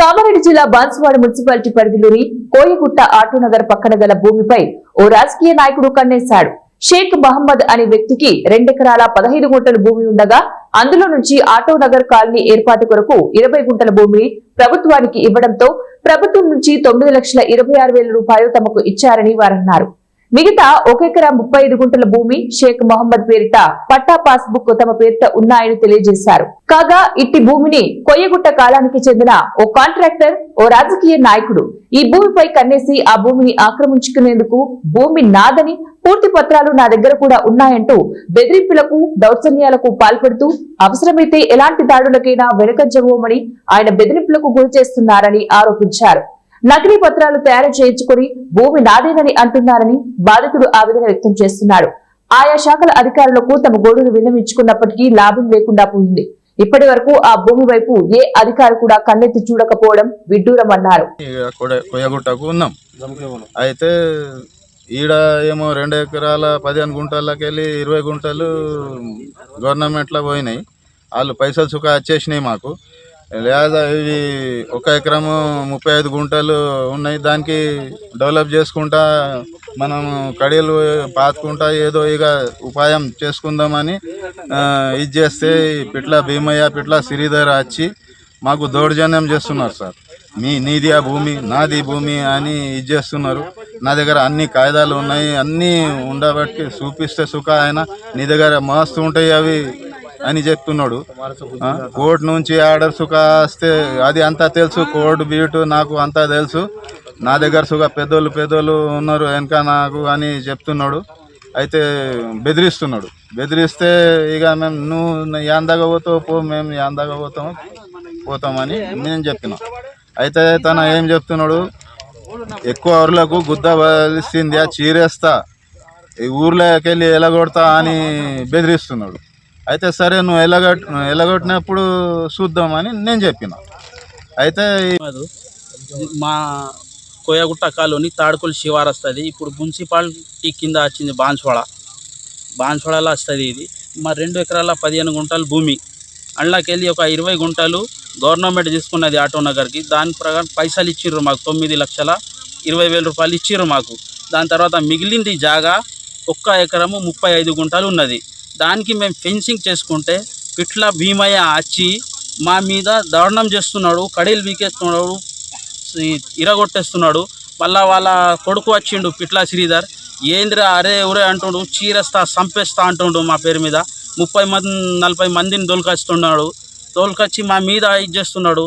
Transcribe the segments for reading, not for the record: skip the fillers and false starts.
కామారెడ్డి జిల్లా బాన్సువాడ మున్సిపాలిటీ పరిధిలోని కోయగుట్ట ఆటోనగర్ పక్కన గల భూమిపై ఓ రాజకీయ నాయకుడు కన్నేశాడు. షేక్ మహమ్మద్ అనే వ్యక్తికి 2 ఎకరాల 15 గుంటల భూమి ఉండగా అందులో నుంచి ఆటోనగర్ కాలనీ ఏర్పాటు కొరకు 20 గుంటల భూమిని ప్రభుత్వానికి ఇవ్వడంతో ప్రభుత్వం నుంచి 9,26,000 రూపాయలు తమకు ఇచ్చారని వారన్నారు. మిగతా 1 ఎకరా 35 గుంటల భూమి షేక్ మహమ్మద్ పేరిట పట్టా పాస్బుక్ తమ పేరిట ఉన్నాయని తెలియజేశారు. కాగా ఇట్టి భూమిని కొయ్యగుట్ట కాలానికి చెందిన ఓ కాంట్రాక్టర్, ఓ రాజకీయ నాయకుడు ఈ భూమిపై కన్నేసి ఆ భూమిని ఆక్రమించుకునేందుకు భూమి నాదని, పూర్తి పత్రాలు నా దగ్గర కూడా ఉన్నాయంటూ బెదిరింపులకు, దౌర్జన్యాలకు పాల్పడుతూ అవసరమైతే ఎలాంటి దాడులకైనా వెనుకంజబోమని ఆయన బెదిరింపులకు గురి చేస్తున్నారని ఆరోపించారు. నకిలీ పత్రాలు తయారు చేయించుకుని భూమి నాదేనని అంటున్నారని బాధితుడు ఆవేదన వ్యక్తం చేస్తున్నాడు. ఆయా శాఖల అధికారులకు తమ గోడును విన్నవించుకున్నప్పటికీ లాభం లేకుండా పోయింది. ఇప్పటి వరకు ఆ భూమి వైపు ఏ అధికారి కూడా కన్నెత్తి చూడకపోవడం విడ్డూరమన్నారు. అయితే ఈడ ఏమో 2 ఎకరాల 15 గుంటలకెళ్ళి 20 గుంటలు గవర్నమెంట్ లో పోయినాయి. వాళ్ళు పైసలు సుఖ వచ్చేసినాయి మాకు. లేదా ఇవి 1 ఎకరము 35 గుంటలు ఉన్నాయి. దానికి డెవలప్ చేసుకుంటా మనం కడియలు పాతుకుంటా ఏదో ఇక ఉపాయం చేసుకుందామని ఇది చేస్తే పిట్ల భీమయ్య, పిట్ల శ్రీధర్ వచ్చి మాకు దౌర్జన్యం చేస్తున్నారు. సార్, నీది ఆ భూమి, నాది భూమి అని ఇది చేస్తున్నారు. నా దగ్గర అన్ని కాయిదాలు ఉన్నాయి, అన్నీ ఉండబట్టి చూపిస్తే సుఖ ఆయన నీ దగ్గర మస్తు ఉంటాయి అవి అని చెప్తున్నాడు. కోర్టు నుంచి ఆర్డర్ సుఖ వస్తే అది అంతా తెలుసు, కోర్టు బీటు నాకు అంతా తెలుసు. నా దగ్గర సుఖ పెద్దోళ్ళు ఉన్నారు వెనక నాకు అని చెప్తున్నాడు. అయితే బెదిరిస్తే ఇక మేము నువ్వు యాందాగా పోతావు పో, మేము యాందాగా పోతామని నేను చెప్పినా. అయితే తన ఏం చెప్తున్నాడు, ఎక్కువ ఊర్లకు గుద్ద బలిసింది చీరేస్తా, ఈ ఊర్లోకి వెళ్ళి ఎలగొడతా అని బెదిరిస్తున్నాడు. అయితే సరే నువ్వు ఎలగొట్టినప్పుడు చూద్దామని నేను చెప్పిన. అయితే మా కోయగుట్ట కాలనీ తాడుకుల శివారు వస్తుంది. ఇప్పుడు మున్సిపాలిటీ కింద వచ్చింది బాన్స్వాడలో వస్తుంది. ఇది మా 2 ఎకరాల 15 గుంటల భూమి. అందులోకి వెళ్ళి ఒక 20 గుంటలు గవర్నమెంట్ తీసుకున్నది ఆటోనగర్కి. దాని ప్రకారం పైసలు ఇచ్చిర్రు మాకు, 9,20,000 రూపాయలు ఇచ్చిర్రు మాకు. దాని తర్వాత మిగిలింది జాగా 1 ఎకరము 35 గుంటలు ఉన్నది. దానికి మేము ఫెన్సింగ్ చేసుకుంటే పిట్ల భీమయ్య వచ్చి మా మీద దారుణం చేస్తున్నాడు, కడీలు బీకేస్తున్నాడు, ఇరగొట్టేస్తున్నాడు. మళ్ళా వాళ్ళ కొడుకు వచ్చిండు పిట్ల శ్రీధర్, ఏంద్రా అరే ఊరే అంటుండు, చీరేస్తా చంపేస్తా అంటుండు. మా పేరు మీద 30-40 మందిని తోలుకొచ్చి మా మీద ఇది చేస్తున్నాడు.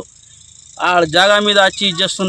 ఆ జాగా మీద వచ్చి ఇది చేస్తున్నాడు.